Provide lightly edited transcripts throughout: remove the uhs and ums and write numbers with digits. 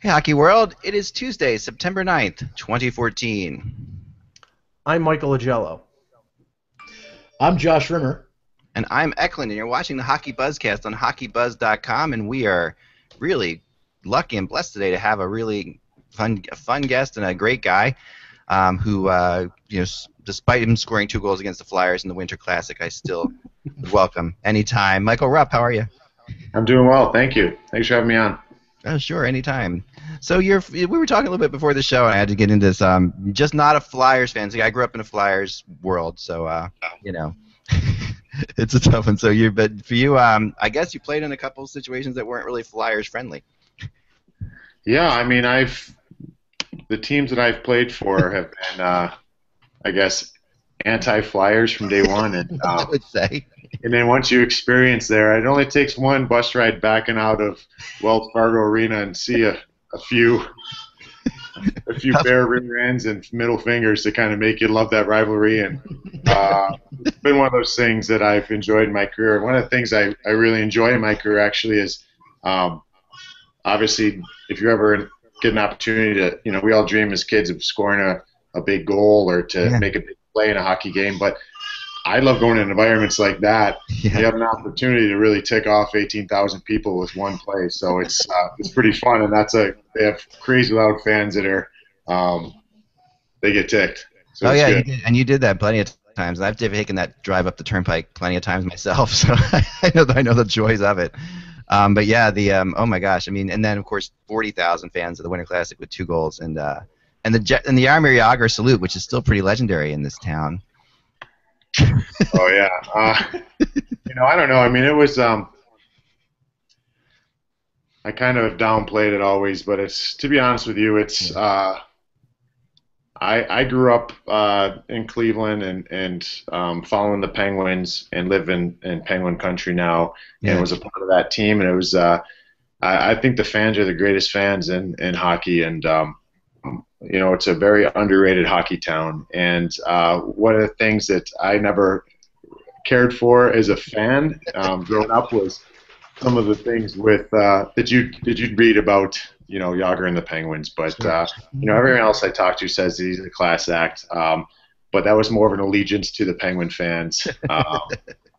Hey, Hockey World. It is Tuesday, September 9th, 2014. I'm Michael Agello. I'm Josh Rimmer. And I'm Eklund, and you're watching the Hockey Buzzcast on HockeyBuzz.com, and we are really lucky and blessed today to have a really fun guest and a great guy who, despite him scoring 2 goals against the Flyers in the Winter Classic, I still welcome anytime. Michael Rupp, how are you? I'm doing well, thank you. Thanks for having me on. Oh, sure, anytime. So we were talking a little bit before the show, and I had to get into this. Just not a Flyers fan. See, I grew up in a Flyers world, so it's a tough one. But for you, I guess you played in a couple of situations that weren't really Flyers friendly. Yeah, I mean, the teams that I've played for have been, I guess, anti-Flyers from day one, and I would say. And then once you experience there, it only takes one bus ride back and out of Wells Fargo Arena and see a few bare rear ends and middle fingers to kind of make you love that rivalry. And it's been one of those things that I've enjoyed in my career. One of the things I really enjoy in my career actually is, obviously, if you ever get an opportunity to, we all dream as kids of scoring a big goal or to make a big play in a hockey game, but I love going in environments like that. Yeah. You have an opportunity to really tick off 18,000 people with one play, so it's pretty fun. And they have crazy loud fans that are they get ticked. So you did that plenty of times. I've taken that drive up the turnpike plenty of times myself, so I know the joys of it. But yeah, oh my gosh, I mean, and then of course 40,000 fans of the Winter Classic with 2 goals, and the Jaromir Jagr salute, which is still pretty legendary in this town. Oh yeah, I don't know. I mean, it was. I kind of downplayed it always, but to be honest with you, it's. I grew up in Cleveland and following the Penguins and live in Penguin country now, and was a part of that team. And it was. I think the fans are the greatest fans in hockey, and. It's a very underrated hockey town, and one of the things that I never cared for as a fan growing up was some of the things with that you'd read about, Jagr and the Penguins. But everyone else I talked to says that he's a class act, but that was more of an allegiance to the Penguin fans.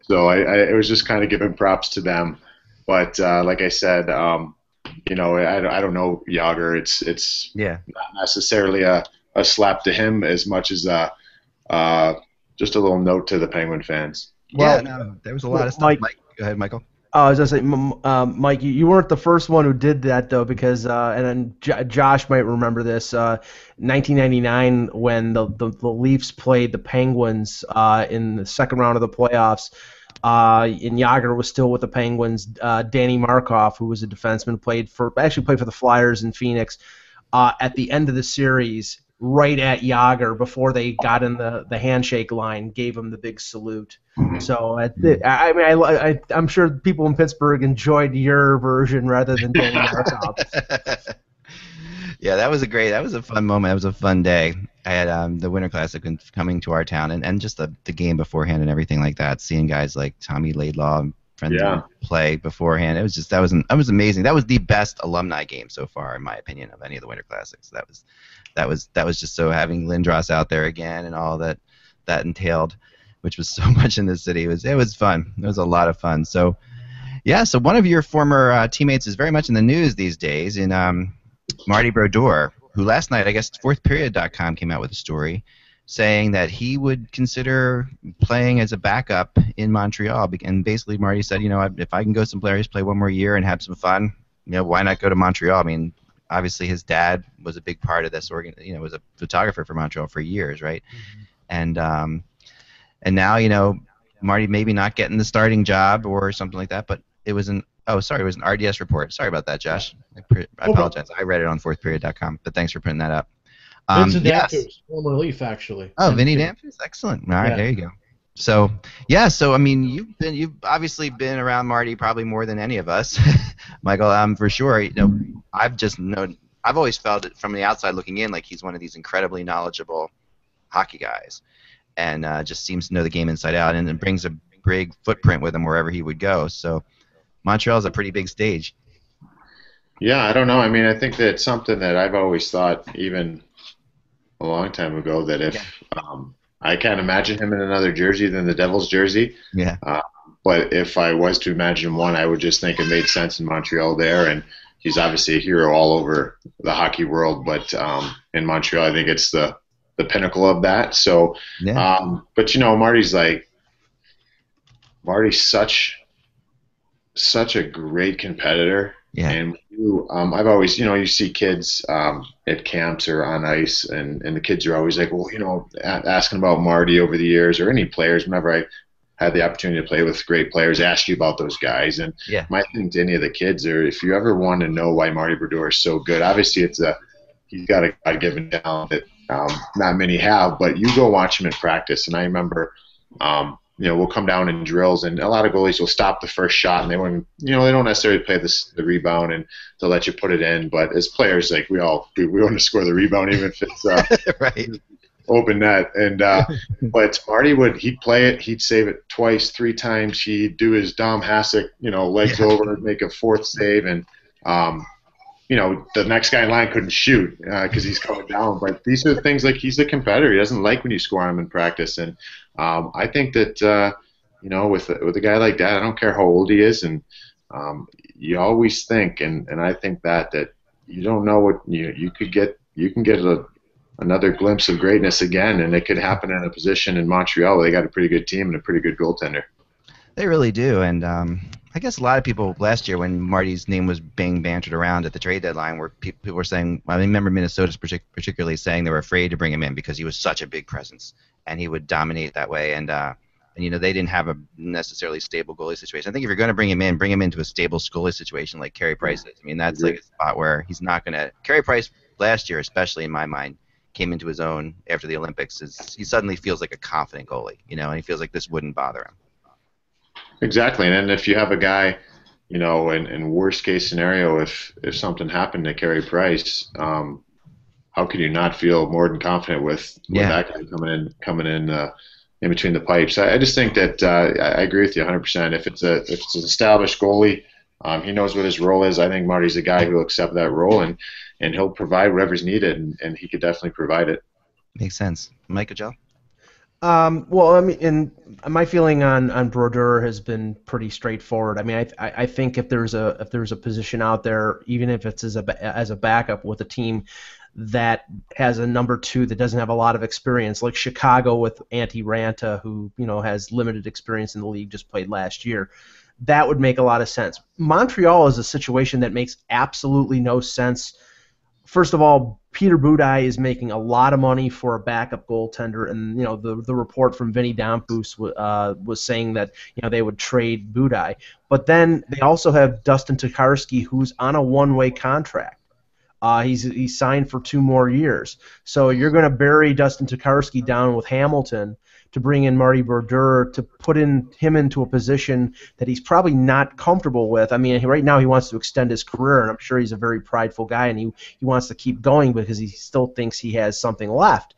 So it was just kind of giving props to them. But like I said. I don't know Jagr. It's not necessarily a slap to him as much as just a little note to the Penguin fans. Well, there was a lot of stuff. Mike, go ahead, Michael. I was going to say, Mike, you weren't the first one who did that, though, because, and then Josh might remember this, 1999 when the Leafs played the Penguins in the second round of the playoffs. And Jagr was still with the Penguins. Danny Markov, who was a defenseman, played for the Flyers in Phoenix. At the end of the series, right at Jagr, before they got in the handshake line, gave him the big salute. So I'm sure people in Pittsburgh enjoyed your version rather than Danny Markov. Yeah, that was a fun moment. That was a fun day. I had the Winter Classic coming to our town, and just the game beforehand and everything like that. Seeing guys like Tommy Laidlaw and friends play beforehand, that was amazing. That was the best alumni game so far, in my opinion, of any of the Winter Classics. That was just so having Lindros out there again and all that entailed, which was so much in the city. It was fun. It was a lot of fun. So so one of your former teammates is very much in the news these days in Marty Brodeur, who last night, I guess, fourthperiod.com came out with a story saying that he would consider playing as a backup in Montreal. And basically, Marty said, if I can go someplace, play one more year and have some fun, why not go to Montreal? I mean, obviously his dad was a big part of this was a photographer for Montreal for years, right? Mm-hmm. And now, Marty maybe not getting the starting job or something like that, but it was an RDS report. Sorry about that, Josh. I apologize. I read it on fourthperiod.com, but than's for putting that up. Vincent Danfus, former Leaf, actually. Oh, Vinny Danfus, excellent. All right, there you go. So I mean, you've obviously been around Marty probably more than any of us, Michael. For sure. I've always felt it from the outside looking in, like he's one of these incredibly knowledgeable hockey guys, and just seems to know the game inside out, and brings a big footprint with him wherever he would go. So Montreal is a pretty big stage. Yeah, I don't know. I mean, I think that it's something that I've always thought, even a long time ago, that Yeah. if I can't imagine him in another jersey than the Devils jersey. Yeah. Uh, but if I was to imagine one, I would just think it made sense in Montreal there. And he's obviously a hero all over the hockey world, but in Montreal, I think it's the pinnacle of that. So, Yeah. but Marty's such a great competitor. Yeah. And I've always, you see kids at camps or on ice, and the kids are always like, well, asking about Marty over the years, or any players. Whenever I had the opportunity to play with great players, ask you about those guys. And Yeah. my thing to any of the kids are, if you ever want to know why Marty Brodeur is so good, obviously he's got a God-given talent that not many have, but you go watch him in practice. And I remember, we'll come down in drills, and a lot of goalies will stop the first shot, and they won't, they don't necessarily play the rebound, and they'll let you put it in. But as players, like we want to score the rebound, even if it's Right. open net. And but Marty he'd play it, he'd save it twice, three times. He'd do his Dom Hasek, legs Yeah. over, make a fourth save, and the next guy in line couldn't shoot because he's coming down. But these are the things, like, he's a competitor. He doesn't like when you score on him in practice. And I think that, with a guy like that, I don't care how old he is. And you always think, and I think that you don't know what you can get another glimpse of greatness again. And it could happen in a position in Montreal where they got a pretty good team and a pretty good goaltender. They really do, and I guess a lot of people last year, when Marty's name was being bantered around at the trade deadline, where people were saying, I remember Minnesota's particularly saying they were afraid to bring him in because he was such a big presence and he would dominate that way, and they didn't have a necessarily stable goalie situation. I think if you're going to bring him into a stable goalie situation like Carey Price is, I mean, that's like a spot where he's not going to. Carey Price last year, especially in my mind, came into his own after the Olympics. He suddenly feels like a confident goalie, and he feels like this wouldn't bother him. Exactly, and then if you have a guy, in worst case scenario, if something happened to Carey Price, how could you not feel more than confident with that guy coming in between the pipes? I just think that I agree with you 100%. If it's an established goalie, he knows what his role is. I think Marty's a guy who'll accept that role, and he'll provide whatever's needed, and he could definitely provide it. Makes sense, Michael Joe. Well, I mean, and my feeling on Brodeur has been pretty straightforward. I mean, I think if there's a position out there, even if it's as a backup with a team that has a number two that doesn't have a lot of experience, like Chicago with Antti Ranta, who has limited experience in the league, just played last year, that would make a lot of sense. Montreal is a situation that makes absolutely no sense. First of all, Peter Budaj is making a lot of money for a backup goaltender, and the report from Vinny Damphus was saying that they would trade Budaj. But then they also have Dustin Tokarski, who's on a one-way contract. He's signed for 2 more years. So you're going to bury Dustin Tokarski down with Hamilton to bring in Marty Brodeur to put him into a position that he's probably not comfortable with. I mean, right now he wants to extend his career, and I'm sure he's a very prideful guy, and he wants to keep going because he still thinks he has something left.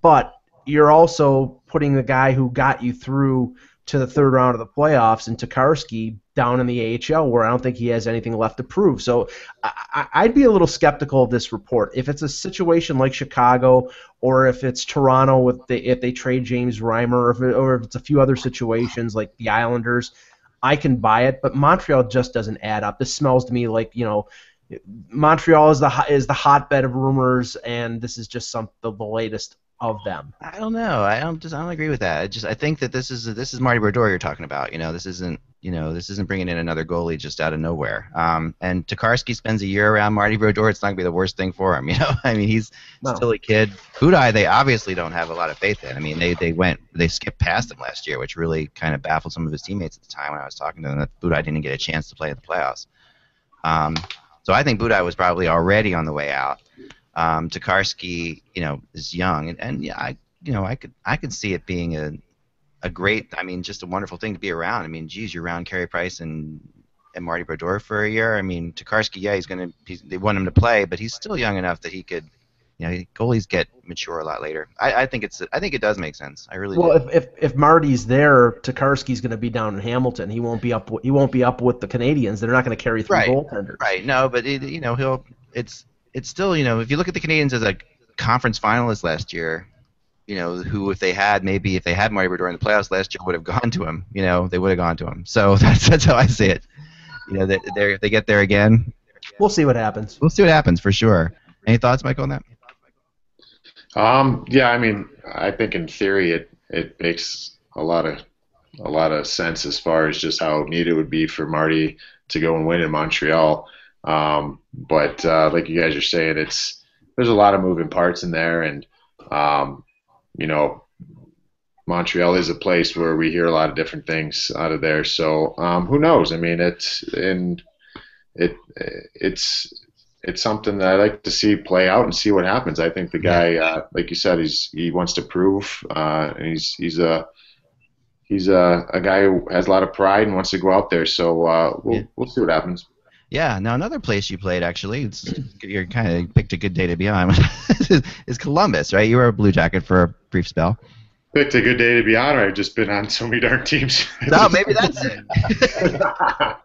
But you're also putting the guy who got you through to the third round of the playoffs and Tokarski down in the AHL, where I don't think he has anything left to prove. So I'd be a little skeptical of this report. If it's a situation like Chicago, or if it's Toronto if they trade James Reimer, or if it's a few other situations like the Islanders, I can buy it. But Montreal just doesn't add up. This smells to me like Montreal is the hotbed of rumors, and this is just the latest of them. I don't know. I don't agree with that. I think that this is Marty Brodeur you're talking about. This isn't bringing in another goalie just out of nowhere. And Tokarski spends a year around Marty Brodeur. It's not gonna be the worst thing for him. I mean, he's still a kid. Budaj, they obviously don't have a lot of faith in. I mean, they skipped past him last year, which really kind of baffled some of his teammates at the time when I was talking to them, that Budaj didn't get a chance to play in the playoffs. So I think Budaj was probably already on the way out. Tokarski, is young, and yeah, I could see it being a great, I mean, just a wonderful thing to be around. I mean, geez, you're around Carey Price and Marty Brodeur for a year. I mean, Tokarski, yeah, they want him to play, but he's still young enough that he could goalies get mature a lot later. I think it does make sense. I really do. Well, if Marty's there, Tokarski's going to be down in Hamilton. He won't be up. He won't be up with the Canadians. They're not going to carry three goaltenders. Right. No, but it's still, if you look at the Canadians as a conference finalist last year, who if they had Marty Brodeur in the playoffs last year would have gone to him. They would have gone to him. So that's how I see it. If they get there again, we'll see what happens. We'll see what happens for sure. Any thoughts, Michael, on that? Yeah, I mean, I think in theory it makes a lot of sense as far as just how neat it would be for Marty to go and win in Montreal. But like you guys are saying, there's a lot of moving parts in there, and Montreal is a place where we hear a lot of different things out of there. So who knows? I mean, it's something that I like to see play out and see what happens. I think the guy, like you said, he wants to prove, and he's a guy who has a lot of pride and wants to go out there. So we'll see what happens. Yeah. Now another place you played, actually, you're kind of picked a good day to be on, is Columbus, right? You were a Blue Jacket for a brief spell. Picked a good day to be on, or I've just been on so many darn teams. No, maybe that's it.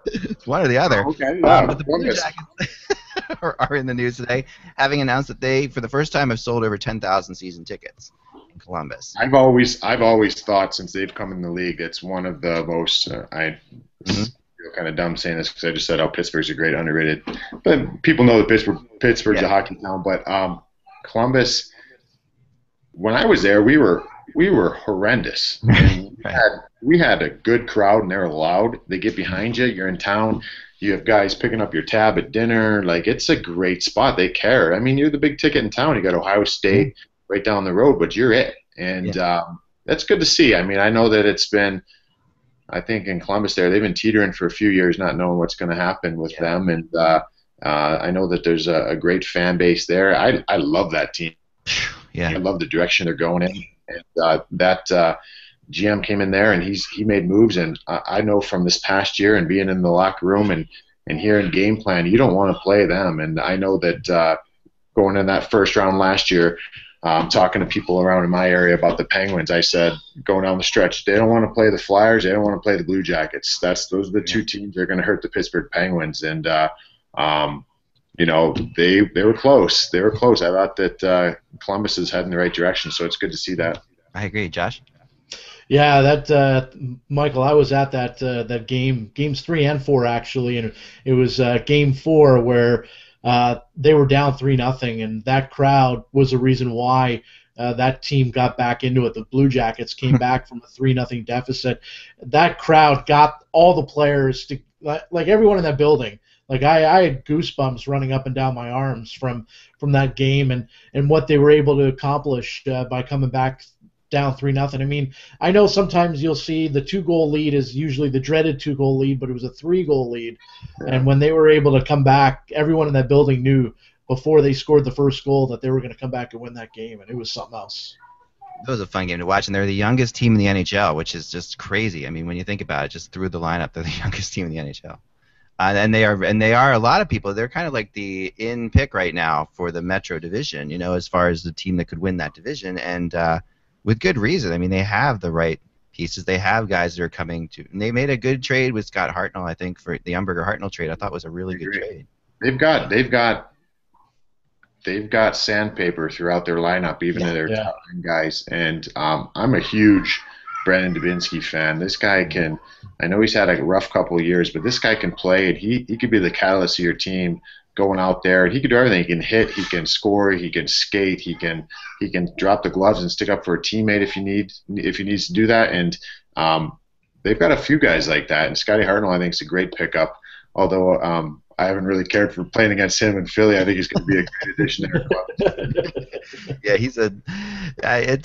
It's one or the other. Okay. But the Blue Jackets are in the news today, having announced that they, for the first time, have sold over 10,000 season tickets in Columbus. I've always thought since they've come in the league, it's one of the most. I feel kind of dumb saying this because I just said, Pittsburgh's a great underrated, but people know that Pittsburgh's a hockey town. But Columbus, when I was there, we were horrendous. We had a good crowd, and they're loud. They get behind you. You're in town. You have guys picking up your tab at dinner. Like, it's a great spot. They care. I mean, you're the big ticket in town. You got Ohio State right down the road, but you're it. And that's good to see. I mean, I know that it's been, I think in Columbus there, they've been teetering for a few years, not knowing what's going to happen with them. And I know that there's a great fan base there. I love that team. Yeah. I love the direction they're going in. And that GM came in there, and he made moves. And I know from this past year and being in the locker room and hearing game plan, you don't want to play them. And I know that going in that first round last year, talking to people around in my area about the Penguins, I said, going down the stretch, they don't want to play the Flyers, they don't want to play the Blue Jackets. Those are the two teams that are going to hurt the Pittsburgh Penguins. And they were close. They were close. I thought that Columbus is heading in the right direction, so it's good to see that. I agree, Josh. Yeah, that Michael, I was at that games 3 and 4 actually, and it was game 4 where they were down 3-0, and that crowd was the reason why that team got back into it. The Blue Jackets came back from a 3-0 deficit. That crowd got all the players to, like everyone in that building. Like I had goosebumps running up and down my arms from that game and what they were able to accomplish by coming back down 3-0. I mean, I know sometimes you'll see the 2-goal lead is usually the dreaded 2-goal lead, but it was a 3-goal lead. Yeah. And when they were able to come back, everyone in that building knew before they scored the first goal that they were going to come back and win that game, and it was something else. It was a fun game to watch, and they're the youngest team in the NHL, which is just crazy. I mean, when you think about it, just through the lineup, they're the youngest team in the NHL. And they are a lot of people. They're kind of like the in pick right now for the Metro division, as far as the team that could win that division, and with good reason. I mean, they have the right pieces. They have guys that are coming to. And they made a good trade with Scott Hartnell, I think, for the Umberger Hartnell trade. I thought was a really good trade. They've got sandpaper throughout their lineup, even to their top guys. And I'm a huge Brandon Dubinsky fan. This guy can. I know he's had a rough couple of years, but this guy can play, and he could be the catalyst of your team going out there. He can do everything. He can hit, he can score, he can skate, he can drop the gloves and stick up for a teammate if he needs to do that. And they've got a few guys like that. And Scotty Hartnell, I think, is a great pickup. Although I haven't really cared for playing against him in Philly. I think he's going to be a great addition to their club. Yeah,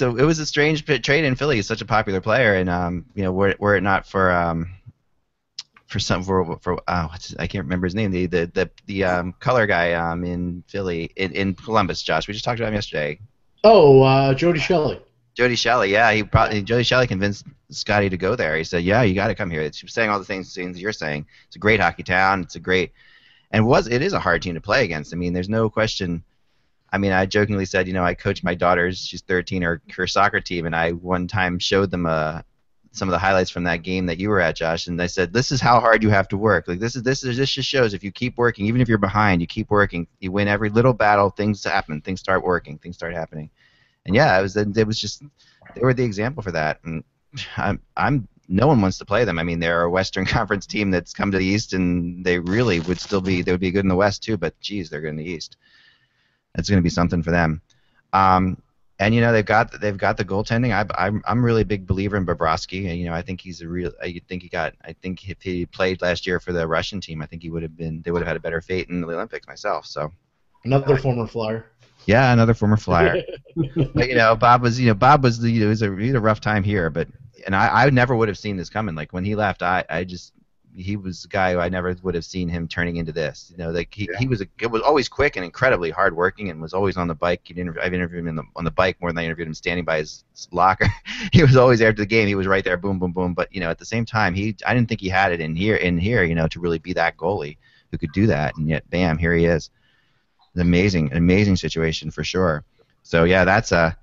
it was a strange trade in Philly. He's such a popular player, and were it not for I can't remember his name, the color guy in Philly in Columbus. Josh, we just talked about him yesterday. Jody Shelley. Jody Shelley, yeah, Jody Shelley convinced Scotty to go there. He said, "Yeah, you got to come here." She's saying all the things you're saying. It's a great hockey town. It's a great, and it is a hard team to play against. I mean, there's no question. I mean, I jokingly said, I coached my daughter's, she's 13, her soccer team, and I one time showed them some of the highlights from that game that you were at, Josh, and I said, this is how hard you have to work. Like this just shows if you keep working, even if you're behind, you keep working, you win every little battle. Things happen, things start working, things start happening, and yeah, it was just they were the example for that, and I'm no one wants to play them. I mean, they're a Western Conference team that's come to the East, and they really would they would be good in the West too. But geez, they're good in the East. That's going to be something for them. And they've got the goaltending. I'm really a big believer in Bobrovsky. I think he's a real. I think if he played last year for the Russian team, I think they would have had a better fate in the Olympics myself. So another former Flyer. Yeah, another former Flyer. But, Bob was he had a rough time here, but I never would have seen this coming. Like when he left, he was a guy who I never would have seen him turning into this. He was always quick and incredibly hardworking, and was always on the bike. I've interviewed him on the bike more than I interviewed him standing by his locker. He was always after the game. He was right there, boom, boom, boom. But at the same time, I didn't think he had it in here, to really be that goalie who could do that, and yet, bam, here he is. An amazing situation for sure. So yeah, that's I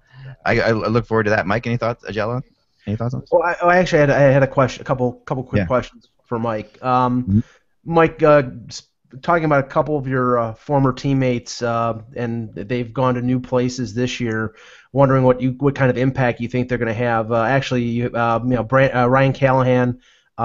look forward to that. Mike, any thoughts? Agello, any thoughts on this? Well, I actually had a question, a couple quick questions for Mike. Mike, talking about a couple of your former teammates, and they've gone to new places this year. Wondering what kind of impact you think they're going to have. Ryan Callahan,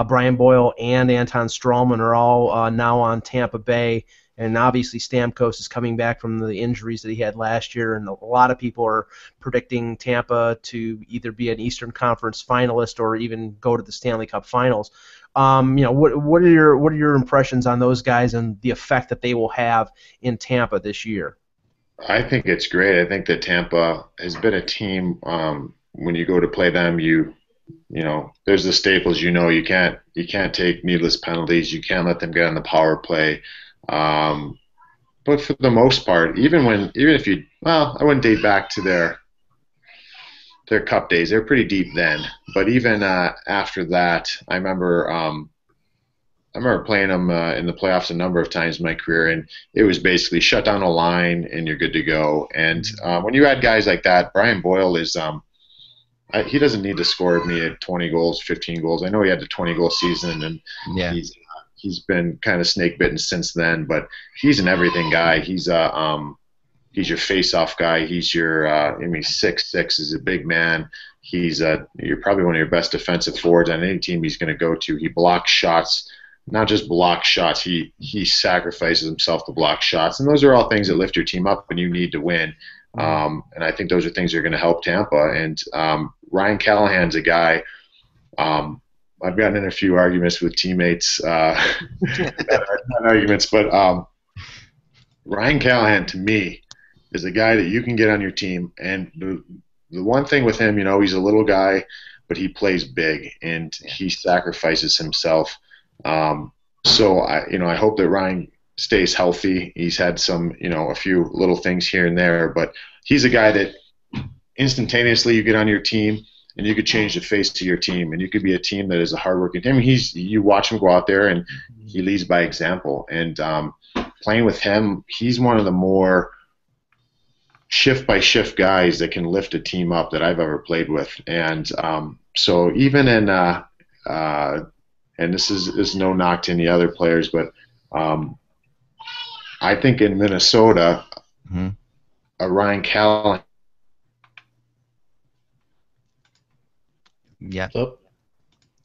Brian Boyle, and Anton Stralman are all now on Tampa Bay. And obviously Stamkos is coming back from the injuries that he had last year, and a lot of people are predicting Tampa to either be an Eastern Conference finalist or even go to the Stanley Cup Finals. What are your impressions on those guys and the effect that they will have in Tampa this year? I think it's great. I think that Tampa has been a team. When you go to play them, there's the staples. You can't take needless penalties. You can't let them get on the power play. But for the most part, I wouldn't date back to their cup days. They're pretty deep then. But even after that, I remember playing them in the playoffs a number of times in my career, and it was basically shut down a line and you're good to go. And when you add guys like that, Brian Boyle is he doesn't need to score me at 20 goals, 15 goals. I know he had the 20-goal season, and he's been kind of snake bitten since then, but he's an everything guy. He's your face-off guy. He's your 6'6", is a big man. You're probably one of your best defensive forwards on any team he's going to go to. He blocks shots, not just blocks shots. He sacrifices himself to block shots, and those are all things that lift your team up when you need to win. And I think those are things that are going to help Tampa. And Ryan Callahan's a guy. I've gotten in a few arguments with teammates, not arguments, but Ryan Callahan, to me, is a guy that you can get on your team. And the one thing with him, he's a little guy, but he plays big, and he sacrifices himself. So I hope that Ryan stays healthy. He's had some, a few little things here and there, but he's a guy that instantaneously you get on your team, and you could change the face to your team, and you could be a team that is a hardworking team. You watch him go out there, and he leads by example. And playing with him, he's one of the more shift-by-shift guys that can lift a team up that I've ever played with. And so even in and this is no knock to any other players, but I think in Minnesota, a Ryan Callahan. Yeah.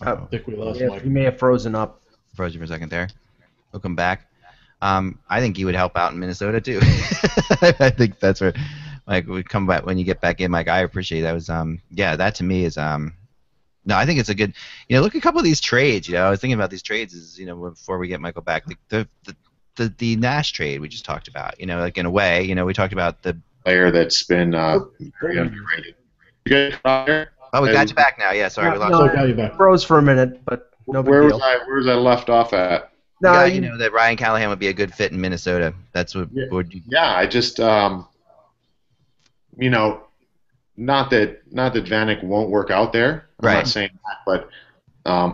I think we lost Mike. He may have frozen up. Frozen for a second there. We'll come back. I think he would help out in Minnesota too. I think that's where Mike would come back when you get back in. Mike, I appreciate that. That to me is no, I think it's a good. Look at a couple of these trades. I was thinking about these trades before we get Michael back. The Nash trade we just talked about. Like in a way, we talked about the player that's been very underrated. You guys out there? Oh, we got you back now. Yeah, sorry, we lost you. Got you back. Froze for a minute, but no big deal. Where was I left off at? No, that Ryan Callahan would be a good fit in Minnesota. That's what. Yeah, I just not that Vanek won't work out there. I'm not saying that, but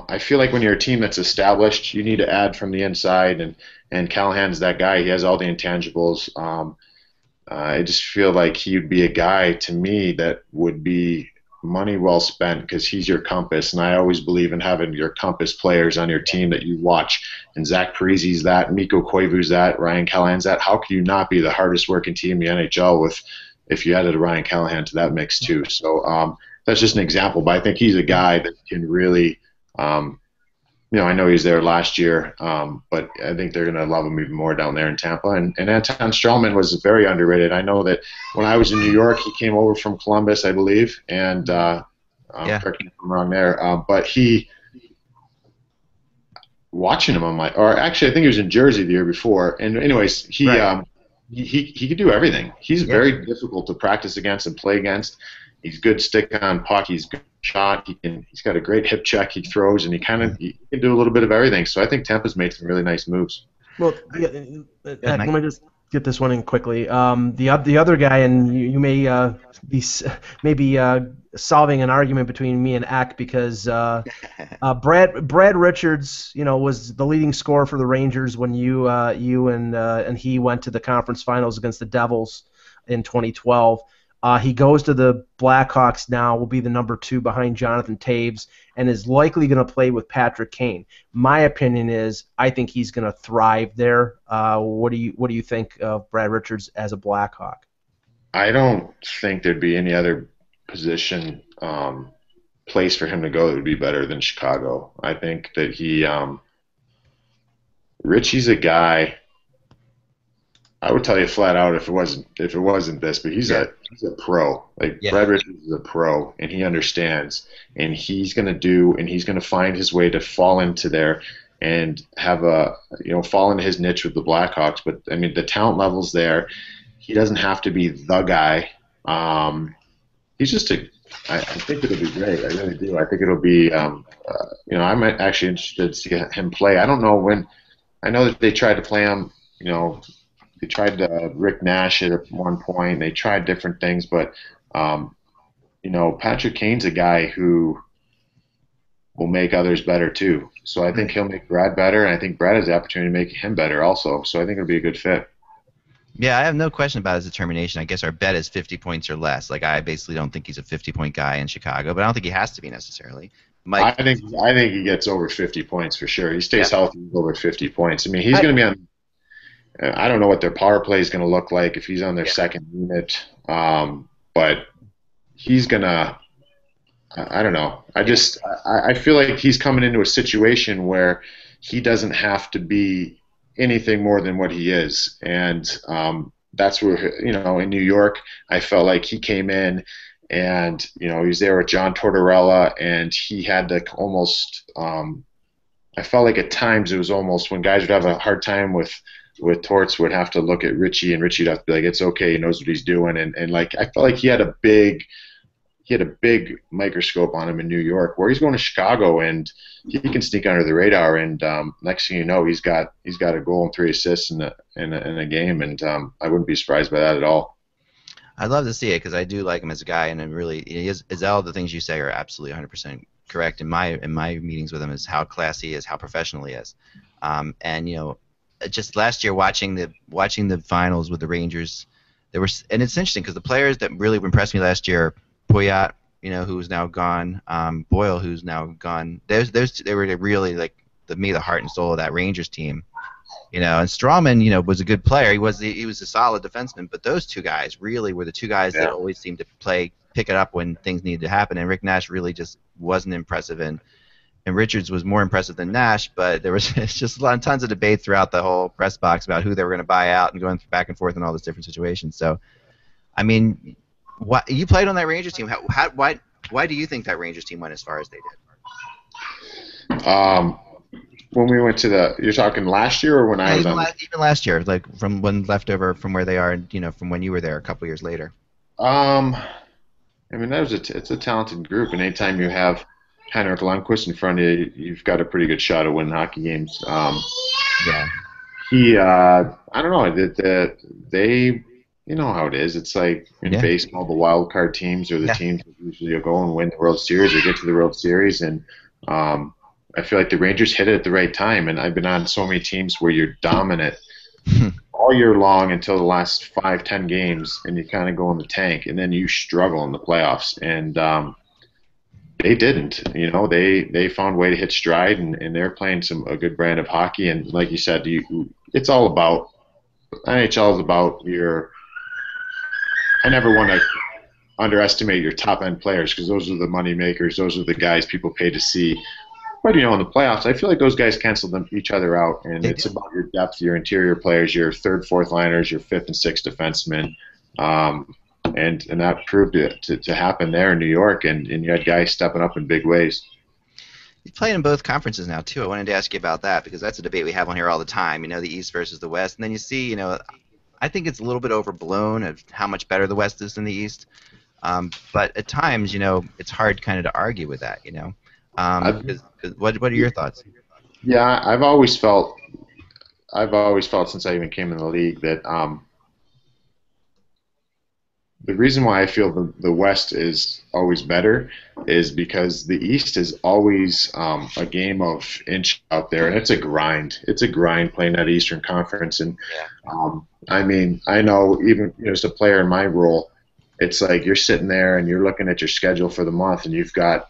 I feel like when you're a team that's established, you need to add from the inside, and Callahan's that guy. He has all the intangibles. I just feel like he would be a guy to me that would be money well spent because he's your compass, and I always believe in having your compass players on your team that you watch. And Zach Parise's that, Mikko Koivu's that, Ryan Callahan's that. How can you not be the hardest working team in the NHL with if you added a Ryan Callahan to that mix too? So that's just an example, but I think he's a guy that can really. I know he's there last year, but I think they're going to love him even more down there in Tampa. And Anton Stralman was very underrated. I know that when I was in New York, he came over from Columbus, I believe, and correct me if I'm wrong there, but watching him, I'm like, or actually, I think he was in Jersey the year before. And anyways, he could do everything. He's very difficult to practice against and play against. He's good stick on puck. He's good shot. He's got a great hip check. He throws, and he can do a little bit of everything. So I think Tampa's made some really nice moves. Well, let me just get this one in quickly. The other guy, and you may be solving an argument between me and Eck because Brad Richards, was the leading scorer for the Rangers when you and he went to the conference finals against the Devils in 2012. He goes to the Blackhawks now, will be the number 2 behind Jonathan Toews, and is likely going to play with Patrick Kane. My opinion is I think he's going to thrive there. What do you think of Brad Richards as a Blackhawk? I don't think there'd be any other position place for him to go that would be better than Chicago. I think that Richie's a guy. I would tell you flat out if it wasn't this, but he's a pro. Brad Richards is a pro, and he understands, and he's going to find his way to fall into there and have fall into his niche with the Blackhawks. But I mean, the talent level's there. He doesn't have to be the guy. He's just I think it'll be great. I really do. I think it'll be. I'm actually interested to see him play. I don't know when. I know that they tried to play him. They tried Rick Nash at one point. They tried different things, but Patrick Kane's a guy who will make others better too. So I think he'll make Brad better, and I think Brad has the opportunity to make him better also. So I think it'll be a good fit. Yeah, I have no question about his determination. I guess our bet is 50 points or less. I basically don't think he's a 50-point guy in Chicago, but I don't think he has to be necessarily. Mike, I think he gets over 50 points for sure. He stays healthy over 50 points. I mean, he's going to be on. I don't know what their power play is going to look like if he's on their second unit, but he's going to – I don't know. I feel like he's coming into a situation where he doesn't have to be anything more than what he is. And that's where, in New York, I felt like he came in and, he was there with John Tortorella, and he had to almost I felt like at times it was almost when guys would have a hard time with Torts would have to look at Richie, and Richie would have to be like, it's okay, he knows what he's doing, and I felt like he had a big microscope on him in New York, where he's going to Chicago and he can sneak under the radar, and next thing you know, he's got a goal and 3 assists in a game, and I wouldn't be surprised by that at all. I'd love to see it because I do like him as a guy, and really, is all the things you say are absolutely 100% correct in my meetings with him, is how classy he is, how professional he is, and just last year watching the finals with the Rangers, and it's interesting because the players that really impressed me last year, Poyat, who's now gone, Boyle, who's now gone. They were really the heart and soul of that Rangers team, and Stralman, was a good player. He was a solid defenseman, but those two guys really were the two guys that always seemed to pick it up when things needed to happen. And Rick Nash really just wasn't impressive, and Richards was more impressive than Nash, but there was just tons of debate throughout the whole press box about who they were going to buy out and going back and forth in all those different situations. So, I mean, you played on that Rangers team. Why do you think that Rangers team went as far as they did? When we went to you're talking last year or when I was on? Even last year, from when left over from where they are, from when you were there a couple years later. I mean, it's a talented group, and anytime you have Henrik Lundqvist in front of you, you've got a pretty good shot of winning hockey games. I don't know. They you know how it is. It's like in baseball, the wild card teams are the teams that usually go and win the World Series or get to the World Series, and I feel like the Rangers hit it at the right time. And I've been on so many teams where you're dominant all year long until the last 5, 10 games, and you kind of go in the tank, and then you struggle in the playoffs. And they didn't. They found a way to hit stride, and they're playing a good brand of hockey. And like you said, it's all about NHL is about your. I never want to underestimate your top end players because those are the money makers. Those are the guys people pay to see. But in the playoffs, I feel like those guys cancel each other out, and it's about your depth, your interior players, your third, fourth liners, your fifth and sixth defensemen, and that proved it to happen there in New York, and you had guys stepping up in big ways. You played in both conferences now too. I wanted to ask you about that because that's a debate we have on here all the time. The East versus the West, and then you see, I think it's a little bit overblown of how much better the West is than the East. But at times, it's hard kind of to argue with that. What are your thoughts? Yeah, I've always felt since I even came in the league that the reason why I feel the West is always better is because the East is always a game of inch out there, and it's a grind. It's a grind playing that Eastern Conference, and I know even as a player in my role, it's like you're sitting there and you're looking at your schedule for the month, and you've got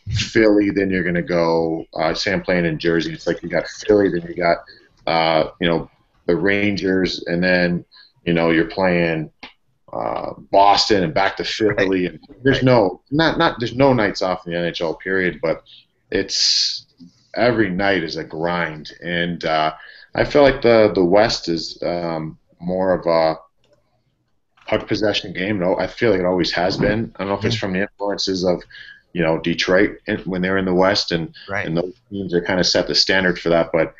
Philly, then you're going to go. Say I'm playing in Jersey, it's like you got Philly, then you got the Rangers, and then you're playing Boston and back to Philly. And there's no nights off in the NHL period, but it's every night is a grind, and I feel like the West is more of a puck possession game. I feel like it always has been. I don't know if it's from the influences of Detroit when they're in the West, and those teams are kind of set the standard for that. But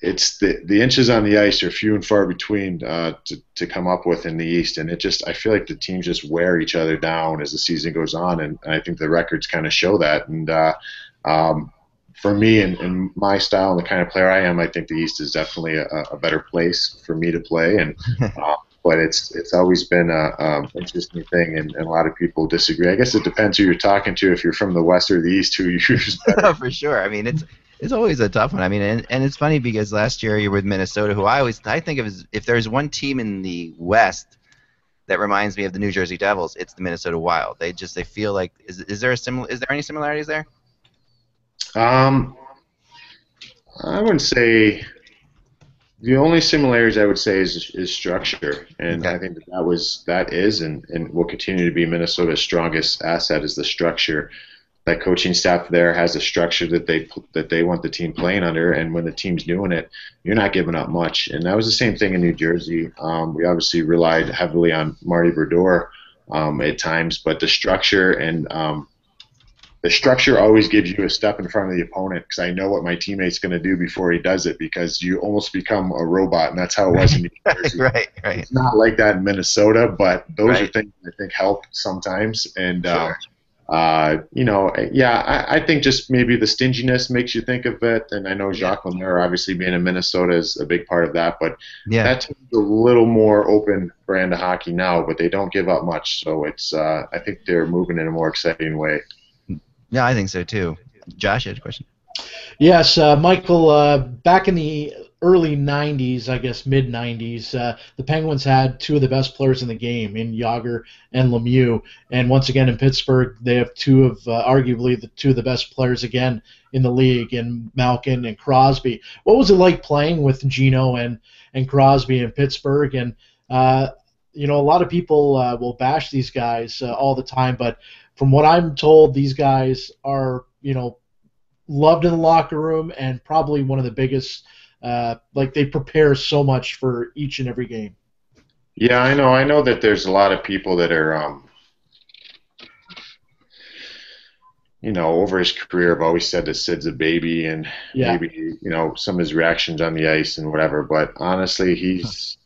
it's the inches on the ice are few and far between to come up with in the East, and I feel like the teams just wear each other down as the season goes on, and I think the records kind of show that. And for me and my style and the kind of player I am, I think the East is definitely a better place for me to play, and but it's always been a interesting thing, and a lot of people disagree. I guess it depends who you're talking to. If you're from the West or the East, who you choose better. For sure. It's always a tough one. And it's funny because last year you were with Minnesota, who I think of as if there's one team in the West that reminds me of the New Jersey Devils, it's the Minnesota Wild. They feel like is there any similarities there? I wouldn't say. The only similarities I would say is structure, and I think that is and will continue to be Minnesota's strongest asset is the structure. That coaching staff there has a structure that they want the team playing under, and when the team's doing it, you're not giving up much. And that was the same thing in New Jersey. We obviously relied heavily on Marty Brodeur at times, but the structure and the structure always gives you a step in front of the opponent because I know what my teammate's going to do before he does it because you almost become a robot, and that's how it was in New Jersey. Right. It's not like that in Minnesota, but those are things I think help sometimes. And sure. I think just maybe the stinginess makes you think of it, and I know Jacques Lemaire obviously being in Minnesota is a big part of that, but that team's a little more open brand of hockey now, but they don't give up much, so it's I think they're moving in a more exciting way. Yeah, I think so too. Josh, you had a question? Yes, Michael, back in the early 90s, I guess mid-90s, the Penguins had two of the best players in the game in Jágr and Lemieux. And once again in Pittsburgh, they have two of arguably the two of the best players again in the league in Malkin and Crosby. What was it like playing with Gino and Crosby in Pittsburgh? And, a lot of people will bash these guys all the time, but from what I'm told, these guys are, loved in the locker room and probably one of the biggest. They prepare so much for each and every game. Yeah, I know. I know that there's a lot of people that are, over his career have always said that Sid's a baby and maybe, some of his reactions on the ice and whatever. But honestly, he's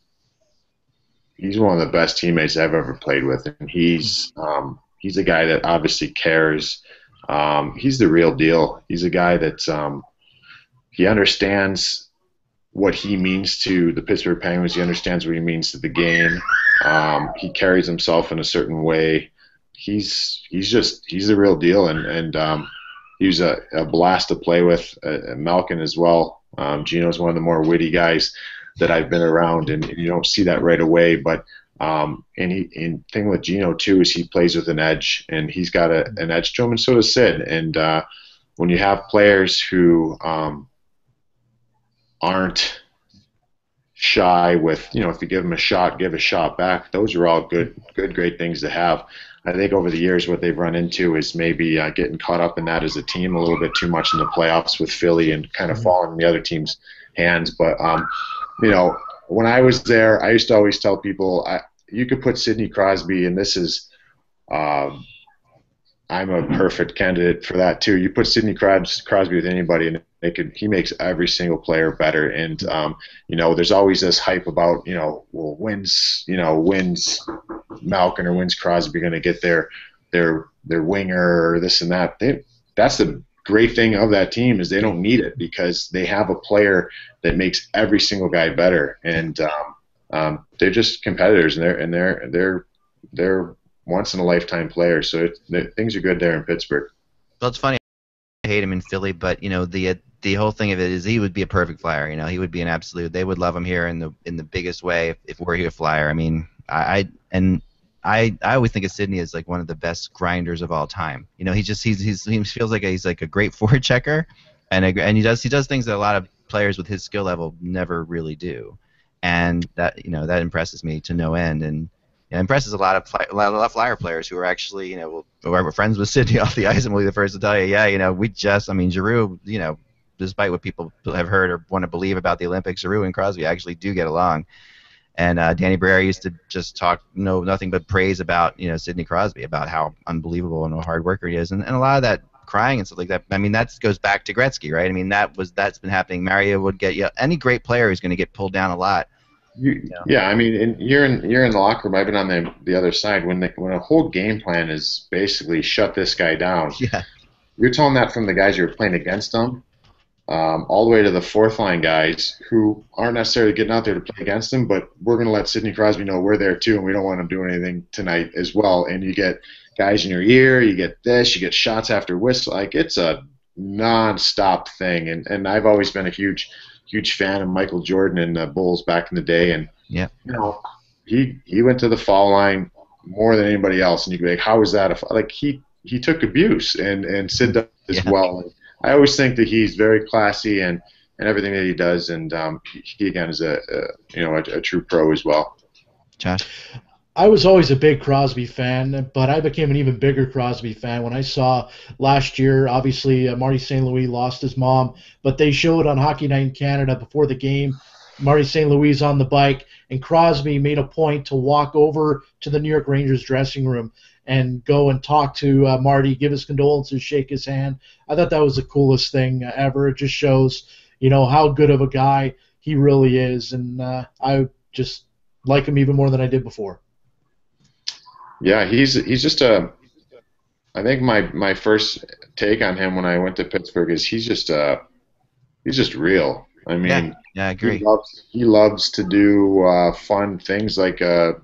one of the best teammates I've ever played with, and he's a guy that obviously cares. He's the real deal. He's a guy that he understands what he means to the Pittsburgh Penguins. He understands what he means to the game. He carries himself in a certain way. He's the real deal, and he was a blast to play with. Malkin as well. Gino's one of the more witty guys. that I've been around, and you don't see that right away. But and thing with Gino too is he plays with an edge, and he's got an edge to him, and so does Sid. And when you have players who aren't shy with, if you give them a shot, give a shot back, those are all great things to have. I think over the years what they've run into is maybe getting caught up in that as a team a little bit too much in the playoffs with Philly and kind of falling in the other team's hands. But, when I was there, I used to always tell people, you could put Sidney Crosby, and this is I'm a perfect candidate for that too. You put Sidney Crosby with anybody, and he makes every single player better. And there's always this hype about when's Malkin or when's Crosby going to get their winger or this and that. That's the great thing of that team is they don't need it because they have a player that makes every single guy better. And they're just competitors, and they're once in a lifetime players. So things are good there in Pittsburgh. Well, it's funny. I hate him in Philly, but the whole thing of it is he would be a perfect Flyer. He would be an absolute. They would love him here in the biggest way if were he a Flyer. I mean, I always think of Sidney as like one of the best grinders of all time. He feels like he's like a great forward checker, and he does things that a lot of players with his skill level never really do, and that impresses me to no end. And it impresses a lot of Flyer players who are actually, who are friends with Sidney off the ice, and will be the first to tell you, Giroux, despite what people have heard or want to believe about the Olympics, Giroux and Crosby actually do get along. And Danny Briere used to just talk nothing but praise about, Sidney Crosby, about how unbelievable and a hard worker he is, and a lot of that crying and stuff like that. I mean, that goes back to Gretzky, right? I mean, that's been happening. Mario would get any great player is going to get pulled down a lot. Yeah, I mean, and you're in the locker room. I've been on the other side when a whole game plan is basically shut this guy down. Yeah, you're telling that from the guys you're playing against them, all the way to the fourth line guys who aren't necessarily getting out there to play against them, but we're going to let Sidney Crosby know we're there too, and we don't want him doing anything tonight as well. And you get guys in your ear, you get this, you get shots after whistle. Like, it's a non-stop thing. And I've always been a huge fan of Michael Jordan and the Bulls back in the day, and yeah, he went to the foul line more than anybody else, and you can be like, how is that he took abuse, and Sid does as well. And I always think that he's very classy and everything that he does, and he again is a true pro as well. Josh? I was always a big Crosby fan, but I became an even bigger Crosby fan when I saw last year, obviously, Marty St. Louie lost his mom, but they showed on Hockey Night in Canada before the game, Marty St. Louie on the bike, and Crosby made a point to walk over to the New York Rangers dressing room and go and talk to Marty, give his condolences, shake his hand. I thought that was the coolest thing ever. It just shows, how good of a guy he really is, and I just like him even more than I did before. Yeah, he's just I think my first take on him when I went to Pittsburgh is he's just real. I mean, yeah, I agree. He loves to do fun things like a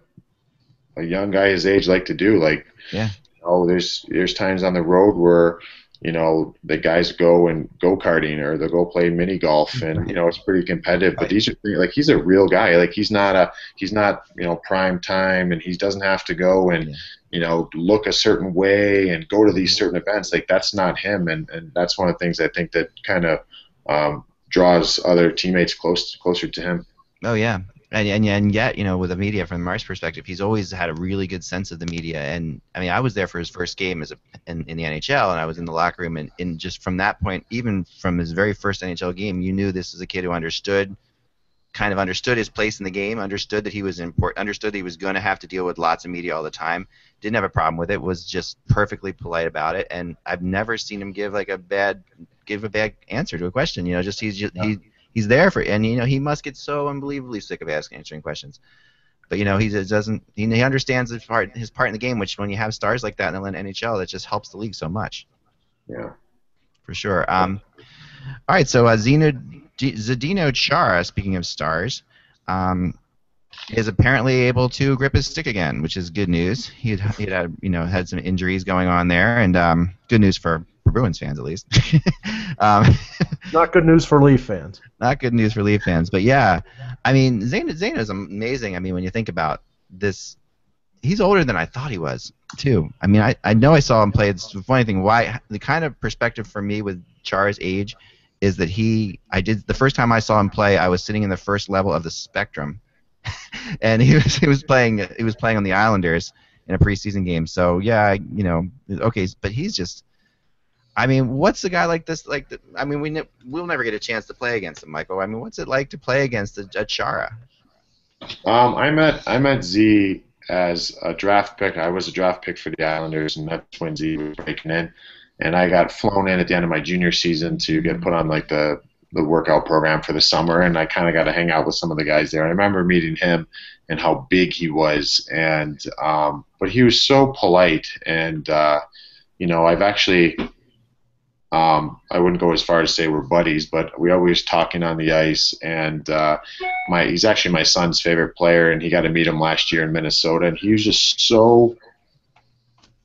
young guy his age like to do. Like, there's times on the road where the guys go and go-karting or they'll go play mini golf, and it's pretty competitive. But these are he's a real guy. Like, he's not prime time, and he doesn't have to go and look a certain way and go to these certain events. Like, that's not him, and that's one of the things I think that kind of draws other teammates closer to him. Oh yeah. And yet, with the media, from Mark's perspective, he's always had a really good sense of the media. And I mean, I was there for his first game in the NHL, and I was in the locker room, and just from that point, even from his very first NHL game, you knew this was a kid who understood his place in the game, understood that he was important, understood that he was going to have to deal with lots of media all the time, didn't have a problem with it, was just perfectly polite about it, and I've never seen him give a bad answer to a question. He's there for, and he must get so unbelievably sick of answering questions. But he understands his part in the game, which when you have stars like that in the NHL, that just helps the league so much. Yeah, for sure. All right, so Zdeno Chara, speaking of stars, is apparently able to grip his stick again, which is good news. He had some injuries going on there, and good news for for Bruins fans at least. um, Not good news for Leaf fans. Not good news for Leaf fans, but yeah, I mean, Zane is amazing. I mean, when you think about this, he's older than I thought he was too. I mean, I know I saw him play. It's the funny thing. Why the kind of perspective for me with Chara's age is that the first time I saw him play, I was sitting in the first level of the Spectrum, and he was playing on the Islanders in a preseason game. So yeah, okay, but he's just. I mean, what's a guy like this like? I mean, we'll never get a chance to play against him, Michael. I mean, what's it like to play against a Chara? I met Z as a draft pick. I was a draft pick for the Islanders, and that's when Z was breaking in. And I got flown in at the end of my junior season to get put on like the workout program for the summer, and I kind of got to hang out with some of the guys there. I remember meeting him and how big he was, and but he was so polite, and I've actually. I wouldn't go as far as say we're buddies, but we always talking on the ice. And he's actually my son's favorite player, and he got to meet him last year in Minnesota. And he was just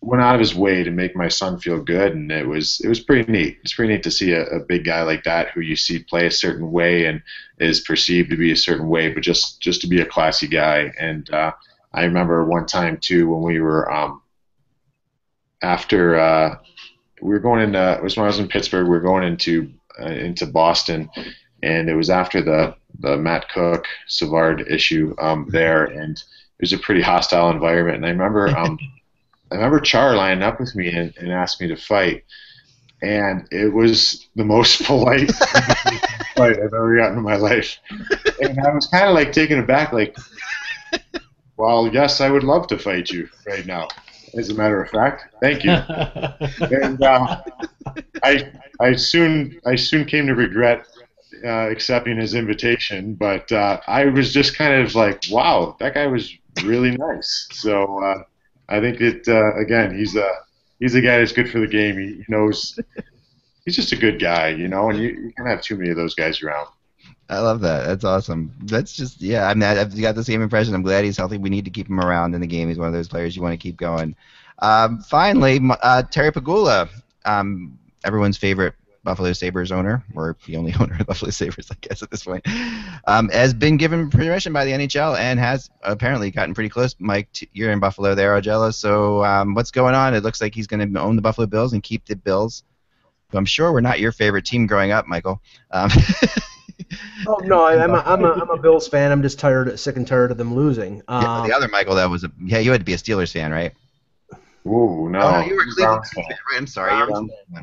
went out of his way to make my son feel good, and it was pretty neat. It's pretty neat to see a big guy like that who you see play a certain way and is perceived to be a certain way, but just to be a classy guy. And I remember one time too when we were after. We were going into it was when I was in Pittsburgh. We were going into Boston, and it was after the Matt Cook Savard issue there, and it was a pretty hostile environment. And I remember Chara lining up with me and asked me to fight, and it was the most polite fight I've ever gotten in my life. And I was kind of like taken aback, like, well, yes, I would love to fight you right now. As a matter of fact, thank you. And I soon came to regret accepting his invitation, but I was just kind of like, wow, that guy was really nice. So I think that again, he's a guy that's good for the game. He knows he's just a good guy, and you can't have too many of those guys around. I love that. That's awesome. That's just, yeah, I mean, I've got the same impression. I'm glad he's healthy. We need to keep him around in the game. He's one of those players you want to keep going. Finally, Terry Pegula, everyone's favorite Buffalo Sabres owner, or the only owner of Buffalo Sabres, I guess, at this point, has been given permission by the NHL and has apparently gotten pretty close. Mike, you're in Buffalo there, Ogella, so what's going on? It looks like he's going to own the Buffalo Bills and keep the Bills. But I'm sure we're not your favorite team growing up, Michael. Oh no, I'm a Bills fan. I'm just sick and tired of them losing. Yeah, the other Michael, you had to be a Steelers fan, right? Ooh, no. Oh, no, you were a Cleveland fan. I'm sorry.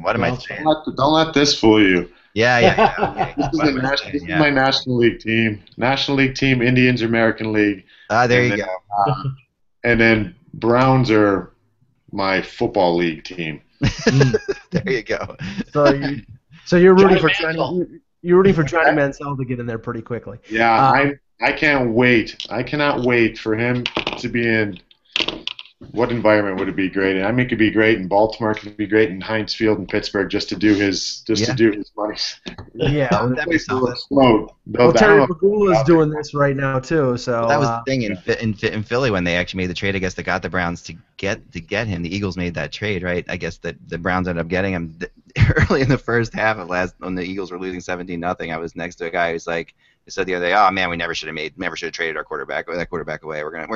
What am I saying? Don't let this fool you. Yeah. Okay. This is my National League team. National League team, Indians, American League. There you go. And then Browns are my football league team. There you go. So you're rooting for Johnny. You're rooting for Johnny Manziel to get in there pretty quickly. Yeah, I can't wait. I cannot wait for him to be in. What environment would it be great in? I mean, it could be great in Baltimore. It could be great in Heinz Field in Pittsburgh, just to do his money. Yeah, that'd be something. Well, Terry Pegula is doing this right now too. So that was the thing in Philly when they actually made the trade. I guess that got the Browns to get him. The Eagles made that trade, right? I guess that the Browns ended up getting him early in the first half of when the Eagles were losing 17-0. I was next to a guy who's like. They said the other day, "Oh man, we never should have traded our quarterback away. We're gonna."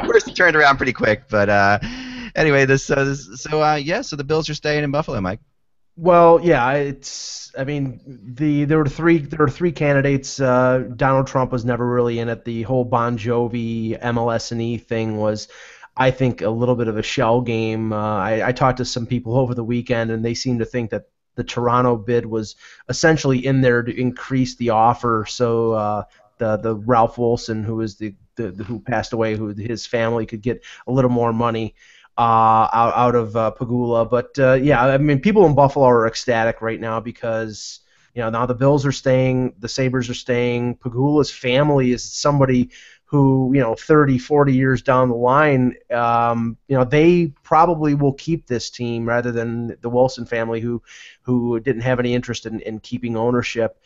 We're turned around pretty quick, but anyway, so the Bills are staying in Buffalo, Mike. Well, yeah, there were three candidates. Donald Trump was never really in it. The whole Bon Jovi MLS&E thing was, I think, a little bit of a shell game. I talked to some people over the weekend, and they seem to think that the Toronto bid was essentially in there to increase the offer, so the Ralph Wilson, who was who passed away, his family could get a little more money out of Pegula. But yeah, I mean, people in Buffalo are ecstatic right now because now the Bills are staying, the Sabres are staying. Pegula's family is somebody who, 30, 40 years down the line, they probably will keep this team rather than the Wilson family who didn't have any interest in keeping ownership.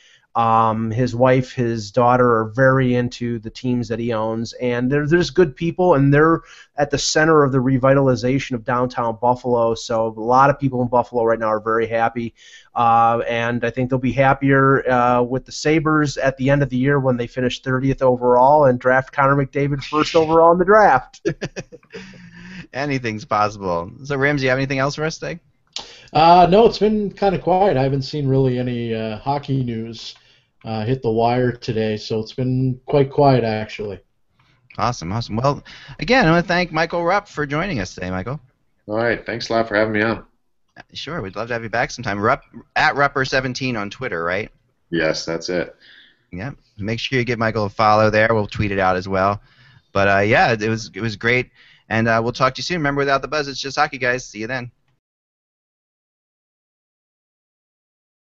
His wife, his daughter are very into the teams that he owns, and there's good people, and they're at the center of the revitalization of downtown Buffalo. So a lot of people in Buffalo right now are very happy, and I think they'll be happier with the Sabres at the end of the year when they finish 30th overall and draft Connor McDavid first overall in the draft. Anything's possible. So, Rams, you have anything else for us today? No, it's been kind of quiet. I haven't seen really any hockey news hit the wire today, so it's been quite quiet, actually. Awesome. Well, again, I want to thank Michael Rupp for joining us today, Michael. All right. Thanks a lot for having me on. Sure. We'd love to have you back sometime. Rupp, at Rupper17 on Twitter, right? Yes, that's it. Yeah. Make sure you give Michael a follow there. We'll tweet it out as well. But, yeah, it was great. And we'll talk to you soon. Remember, without the buzz, it's just hockey, guys. See you then.